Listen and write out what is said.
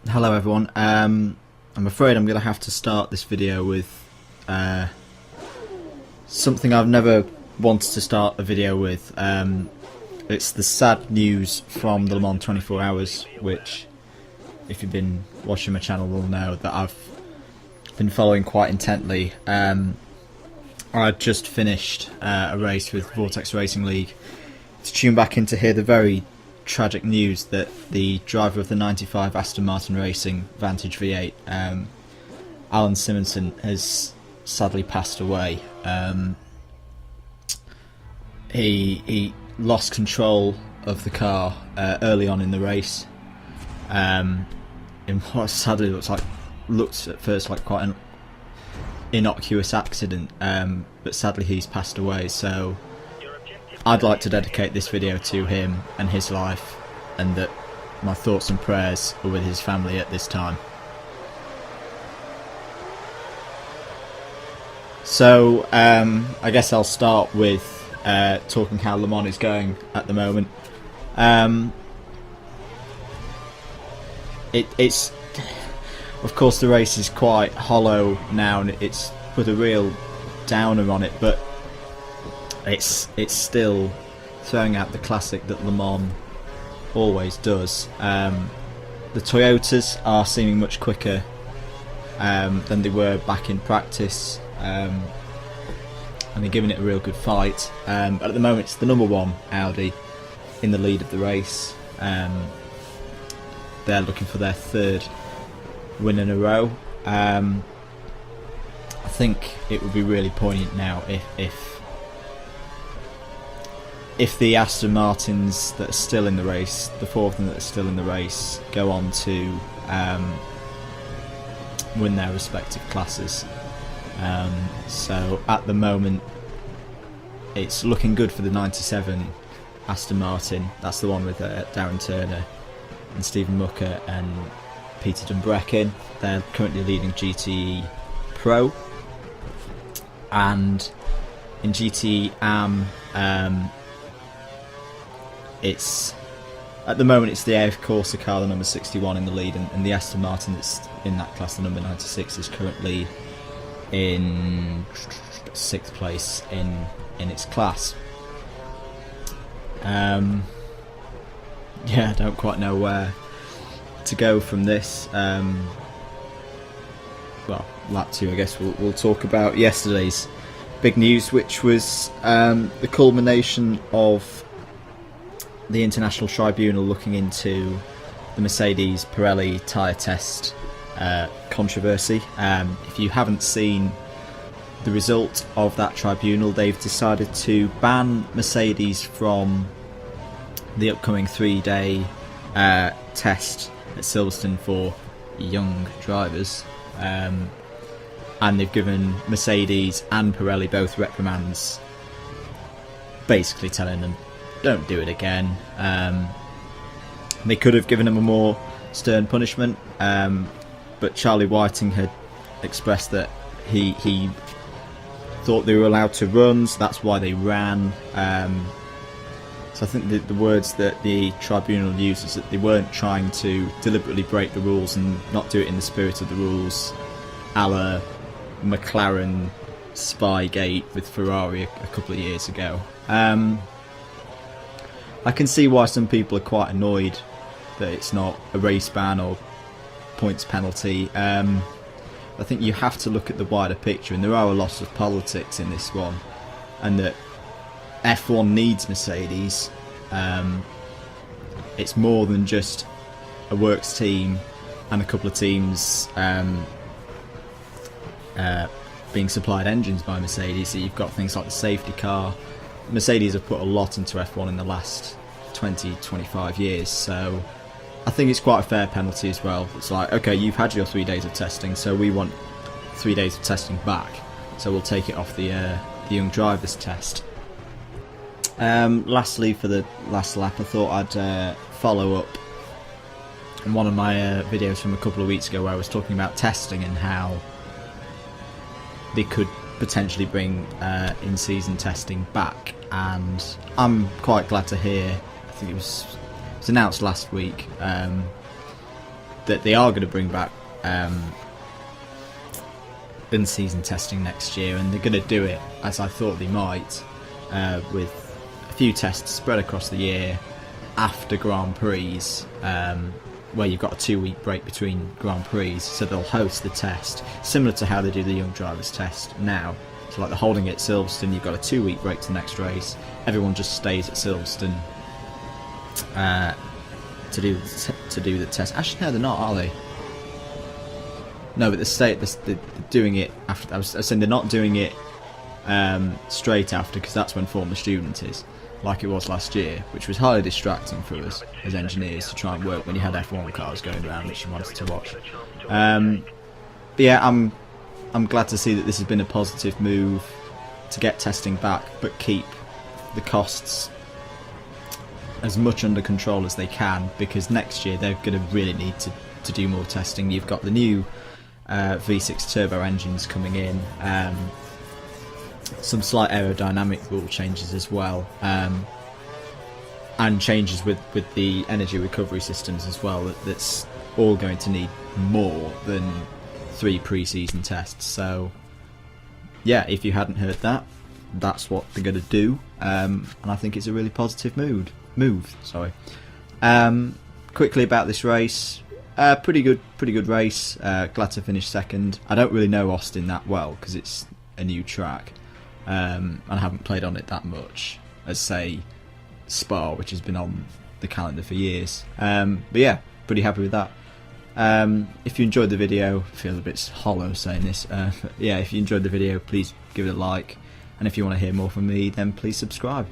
Hello everyone. I'm afraid I'm going to have to start this video with something I've never wanted to start a video with. It's the sad news from the Le Mans 24 Hours, which, if you've been watching my channel, will know that I've been following quite intently. I just finished a race with Vortex Racing League to tune back in to hear the very tragic news that the driver of the 95 Aston Martin Racing Vantage V8, Allan Simonsen, has sadly passed away. He lost control of the car early on in the race, in what sadly looked at first like quite an innocuous accident, but sadly he's passed away. So I'd like to dedicate this video to him and his life, and that my thoughts and prayers are with his family at this time. So I guess I'll start with talking how Le Mans is going at the moment. It's of course the race is quite hollow now, and it's put a real downer on it, but it's still throwing out the classic that Le Mans always does. The Toyotas are seeming much quicker than they were back in practice, and they're giving it a real good fight. But at the moment it's the number one Audi in the lead of the race. They're looking for their third win in a row. I think it would be really poignant now if the Aston Martins that are still in the race, the four of them that are still in the race, go on to win their respective classes. So at the moment it's looking good for the 97 Aston Martin. That's the one with Darren Turner and Stephen Mucker and Peter Dumbrecken. They're currently leading GTE Pro, and in GTE AM, it's at the moment it's the AF Corsa car, the number 61, in the lead, and the Aston Martin that's in that class, the number 96, is currently in 6th place in its class. Yeah, I don't quite know where to go from this. Well, lap 2, I guess we'll talk about yesterday's big news, which was the culmination of the International Tribunal looking into the Mercedes Pirelli tyre test controversy. If you haven't seen the result of that tribunal, they've decided to ban Mercedes from the upcoming 3-day test at Silverstone for young drivers, and they've given Mercedes and Pirelli both reprimands, basically telling them don't do it again. They could have given them a more stern punishment, but Charlie Whiting had expressed that he thought they were allowed to run, so that's why they ran. So I think the words that the tribunal used is that they weren't trying to deliberately break the rules and not do it in the spirit of the rules, a la McLaren Spygate with Ferrari a couple of years ago. I can see why some people are quite annoyed that it's not a race ban or points penalty. I think you have to look at the wider picture, and there are a lot of politics in this one, and that F1 needs Mercedes. It's more than just a works team and a couple of teams being supplied engines by Mercedes. So you've got things like the safety car. Mercedes have put a lot into F1 in the last 20-25 years, so I think it's quite a fair penalty as well. It's like, okay, you've had your 3 days of testing, so we want 3 days of testing back, so we'll take it off the young drivers test. Lastly, for the last lap, I thought I'd follow up on one of my videos from a couple of weeks ago where I was talking about testing and how they could potentially bring in-season testing back, and I'm quite glad to hear, I think it was announced last week, that they are going to bring back in-season testing next year, and they're going to do it as I thought they might, with a few tests spread across the year after Grand Prix, where you've got a 2-week break between Grand Prix, so they'll host the test similar to how they do the Young Drivers test now. So like they're holding it at Silverstone, you've got a 2-week break to the next race, everyone just stays at Silverstone to do the test. Actually no, they're not, are they? No, but they're doing it after. I was saying they're not doing it straight after, because that's when Formula Student is, like it was last year, which was highly distracting for us as engineers to try and work when you had F1 cars going around which you wanted to watch. But yeah, I'm glad to see that this has been a positive move to get testing back, but keep the costs as much under control as they can, because next year they're going to really need to do more testing. You've got the new V6 turbo engines coming in, some slight aerodynamic rule changes as well, and changes with the energy recovery systems as well. That's all going to need more than 3 pre-season tests. So yeah, if you hadn't heard that, that's what they're going to do, and I think it's a really positive move. Quickly about this race. Pretty good race. Glad to finish second. I don't really know Austin that well because it's a new track, and I haven't played on it that much as say Spa, which has been on the calendar for years. But yeah, pretty happy with that. If you enjoyed the video, I feel a bit hollow saying this. But yeah, if you enjoyed the video, please give it a like, and if you want to hear more from me, then please subscribe.